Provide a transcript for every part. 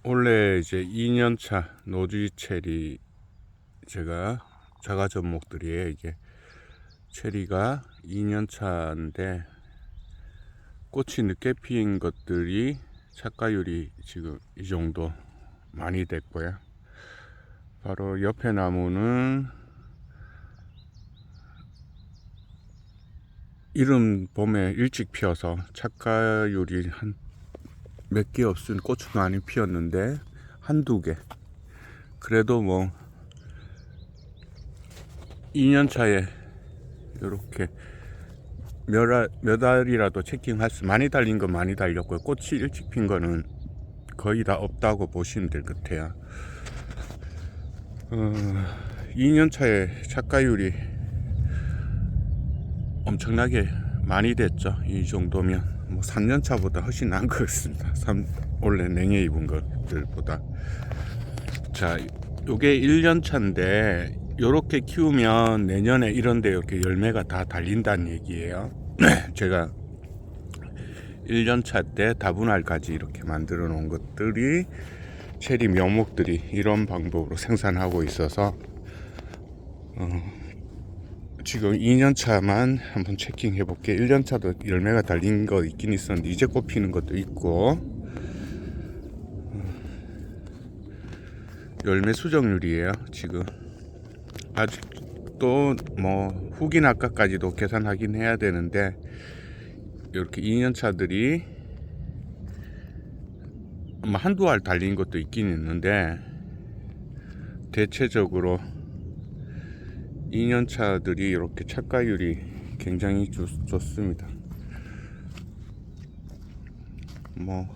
원래 이제 2년차 노지 체리, 제가 자가 접목들이에요. 이게 체리가 2년차인데 꽃이 늦게 피인 것들이 착과율이 지금 이 정도 많이 됐고요. 바로 옆에 나무는 이른 봄에 일찍 피어서 착과율이 한 몇 개 없은 꽃이 많이 피었는데 한두 개. 그래도 뭐 2년 차에 이렇게 몇 알이라도 체킹할 수, 많이 달린 건 많이 달렸고요. 꽃이 일찍 핀 거는 거의 다 없다고 보시면 될 것 같아요. 2년 차에 착과율이 엄청나게 많이 됐죠. 이 정도면 뭐 3년 차보다 훨씬 나은 것 같습니다. 원래 냉해 입은 것들보다. 자, 요게 1년 차인데 요렇게 키우면 내년에 이런데 이렇게 열매가 다 달린다는 얘기예요. 제가 1년 차 때 다분알까지 이렇게 만들어 놓은 것들이 체리 묘목들이 이런 방법으로 생산하고 있어서 지금 2년 차만 한번 체킹해 볼게. 1년 차도 열매가 달린 거 있긴 있었는데 이제 꽃 피는 것도 있고, 열매 수정률이에요. 지금 아직도 뭐 후기 낙과까지도 계산하긴 해야 되는데, 이렇게 2년 차들이 한두 알 달린 것도 있긴 있는데 대체적으로 2년 차들이 이렇게 착과율이 굉장히 좋습니다. 뭐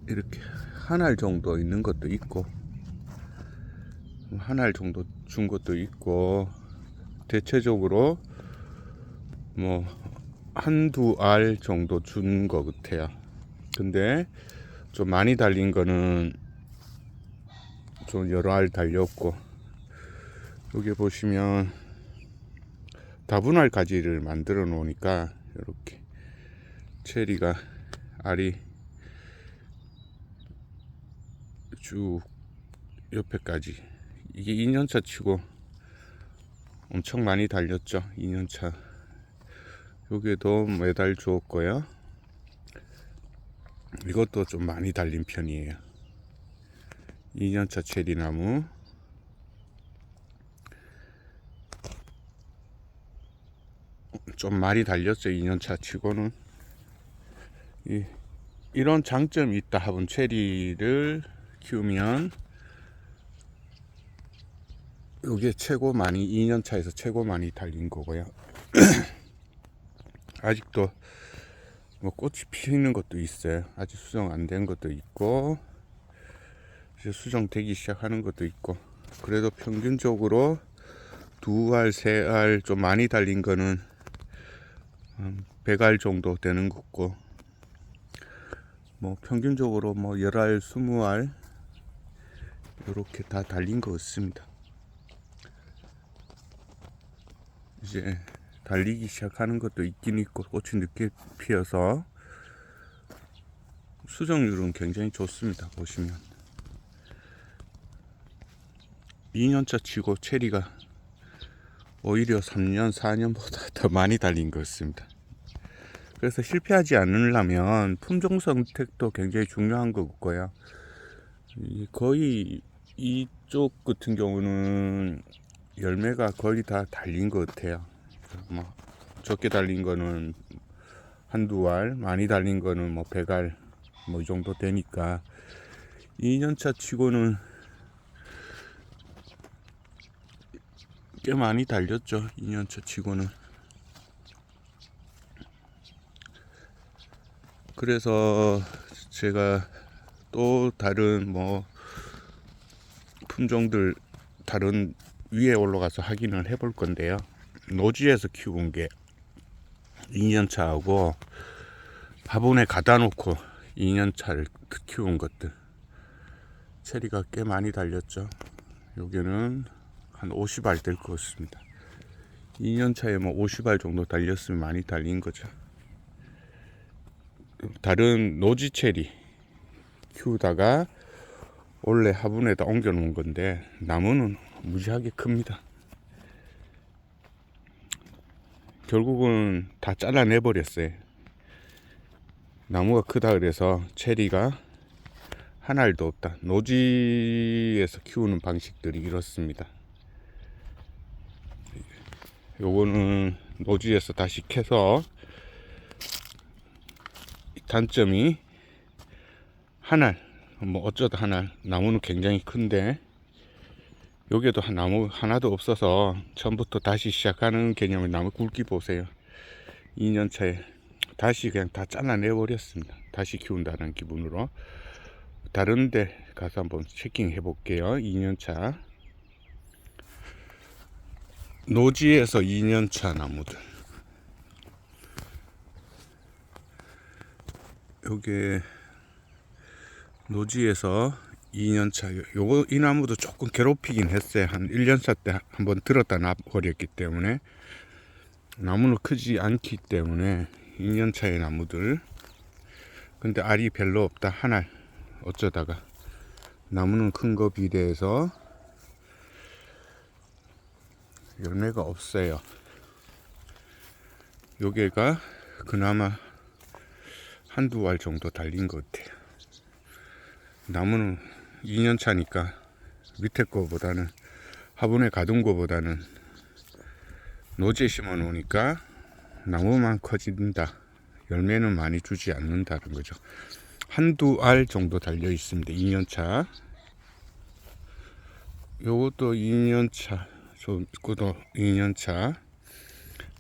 이렇게 한 알 정도 있는 것도 있고, 한 알 정도 준 것도 있고, 대체적으로 뭐 한두 알 정도 준 것 같아요. 근데 좀 많이 달린 거는 좀 여러 알 달렸고, 여기 보시면 다분알 가지를 만들어 놓으니까 이렇게 체리가 알이 쭉 옆에까지, 이게 2년차 치고 엄청 많이 달렸죠. 2년차 여기에도 매달 주었고요. 이것도 좀 많이 달린 편이에요. 2년차 체리나무. 좀 많이 달렸죠. 2년차 치고는. 이런 장점이 있다 하본 체리를 키우면 이게 최고 많이, 2년차에서 최고 많이 달린 거고요. 아직도 뭐 꽃이 피는 것도 있어요. 아직 수정 안 된 것도 있고, 이제 수정되기 시작하는 것도 있고. 그래도 평균적으로 두 알, 세 알 좀 많이 달린 거는 100알 정도 되는 거고, 뭐 평균적으로 뭐 10알, 20알 이렇게 다 달린 것 같습니다. 이제 달리기 시작하는 것도 있긴 있고, 꽃이 늦게 피어서 수정률은 굉장히 좋습니다. 보시면 2년차 치고 체리가 오히려 3년, 4년보다 더 많이 달린 것 같습니다. 그래서 실패하지 않으려면 품종 선택도 굉장히 중요한 것 같고요. 거의 이쪽 같은 경우는 열매가 거의 다 달린 것 같아요. 뭐 적게 달린 거는 한두 알, 많이 달린 거는 뭐 100알 뭐 이 정도 되니까 2년차 치고는 꽤 많이 달렸죠. 2년차 치고는. 그래서 제가 또 다른 뭐 품종들 다른 위에 올라가서 확인을 해볼 건데요. 노지에서 키운 게 2년차하고 화분에 갖다 놓고 2년차를 키운 것들, 체리가 꽤 많이 달렸죠. 여기는 한 50알 될 것 같습니다. 2년차에 뭐 50알 정도 달렸으면 많이 달린 거죠. 다른 노지 체리 키우다가 원래 화분에다 옮겨 놓은 건데 나무는 무지하게 큽니다. 결국은 다 잘라내 버렸어요. 나무가 크다 그래서 체리가 한 알도 없다. 노지에서 키우는 방식들이 이렇습니다. 요거는 노지에서 다시 캐서, 단점이 한 알, 뭐 어쩌다 한 알, 나무는 굉장히 큰데 여기에도 나무 하나도 없어서 처음부터 다시 시작하는 개념의 나무 굵기 보세요. 2년 차에 다시 그냥 다 잘라내 버렸습니다. 다시 키운다는 기분으로. 다른 데 가서 한번 체킹해 볼게요. 2년 차 노지에서 2년 차 나무들. 요게 노지에서 2년 차. 요거 이 나무도 조금 괴롭히긴 했어요. 한 1년 차 때 한번 들었다 놔 버렸기 때문에, 나무는 크지 않기 때문에 2년 차의 나무들. 근데 알이 별로 없다. 한 알. 어쩌다가. 나무는 큰 거 비례해서 열매가 없어요. 요게가 그나마 한두 알 정도 달린 것 같아요. 나무는 2년 차니까 밑에 거보다는, 화분에 가둔 거보다는 노지에 심어 놓으니까 나무만 커진다. 열매는 많이 주지 않는다는 거죠. 한두 알 정도 달려 있습니다. 2년 차. 요것도 2년 차. 그것도 2년 차.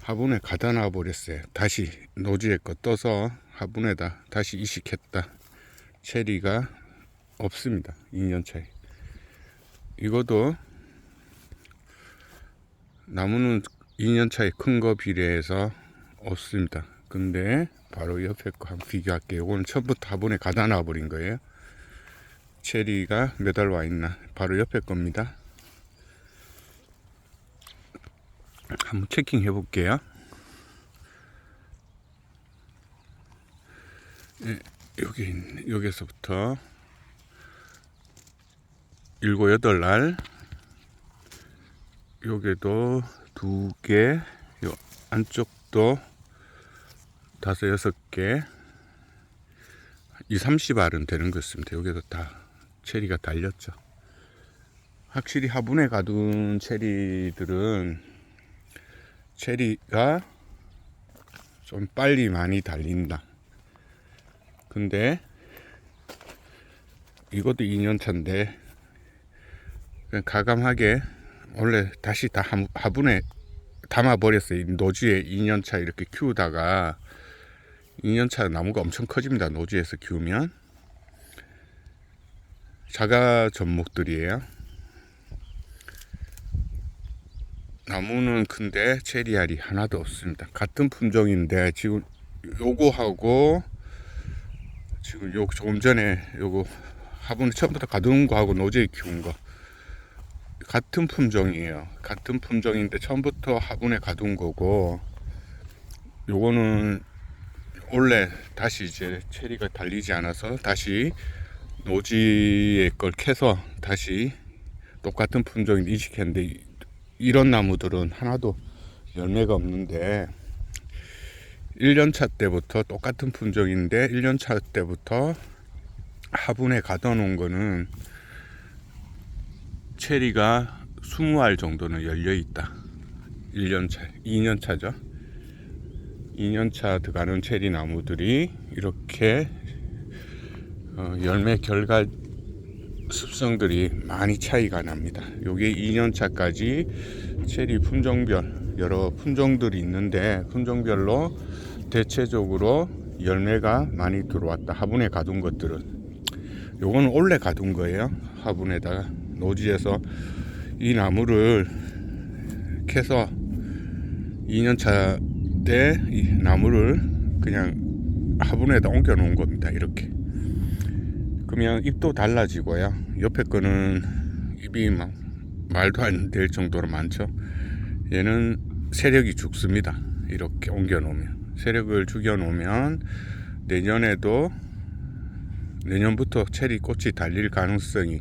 화분에 가다 놔 버렸어요. 다시 노지에 거 떠서 화분에다 다시 이식했다. 체리가 없습니다. 2년 차에. 이것도 나무는 2년 차에 큰 거 비례해서 없습니다. 근데 바로 옆에 거 한번 비교할게요. 이거는 처음부터 화분에 가다 놔 버린 거예요. 체리가 몇 알 와 있나. 바로 옆에 겁니다. 한번 체킹 해 볼게요. 예, 여기서부터 7, 8알. 여기도 2개, 요 안쪽도 5, 6개, 30알은 되는 것 같습니다. 여기도 다 체리가 달렸죠. 확실히 화분에 가둔 체리들은 체리가 좀 빨리 많이 달린다. 근데 이것도 2년 차인데 그냥 가감하게 원래 다시 다 화분에 담아 버렸어요. 노지에 2년 차 이렇게 키우다가 2년 차 나무가 엄청 커집니다. 노지에서 키우면. 자가 접목들이에요. 나무는 큰데 체리알이 하나도 없습니다. 같은 품종인데 지금 요거하고 지금 요 조금 전에 요거 화분에 처음부터 가둔 거하고 노지에 키운 거 같은 품종이에요. 같은 품종인데 처음부터 화분에 가둔 거고, 요거는 원래 다시 이제 체리가 달리지 않아서 다시 노지에 걸 캐서 다시 똑같은 품종인데 이식했는데, 이런 나무들은 하나도 열매가 없는데 1년차 때부터 똑같은 품종인데 1년차 때부터 화분에 가둬 놓은 거는 체리가 20알 정도는 열려 있다. 1년차, 2년차죠. 2년차 들어가는 체리 나무들이 이렇게 열매 결과 습성들이 많이 차이가 납니다. 요게 2년차까지 체리 품종별 여러 품종들이 있는데 품종별로 대체적으로 열매가 많이 들어왔다. 화분에 가둔 것들은 요거는 원래 가둔 거예요. 화분에다가 노지에서 이 나무를 캐서 2년차 때 이 나무를 그냥 화분에다 옮겨 놓은 겁니다. 이렇게. 그러면 잎도 달라지고요. 옆에 거는 잎이 막 말도 안 될 정도로 많죠. 얘는 세력이 죽습니다. 이렇게 옮겨 놓으면. 세력을 죽여 놓으면 내년에도 내년부터 체리 꽃이 달릴 가능성이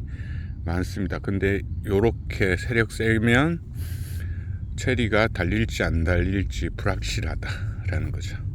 많습니다. 근데 요렇게 세력 세면 체리가 달릴지 안 달릴지 불확실하다라는 거죠.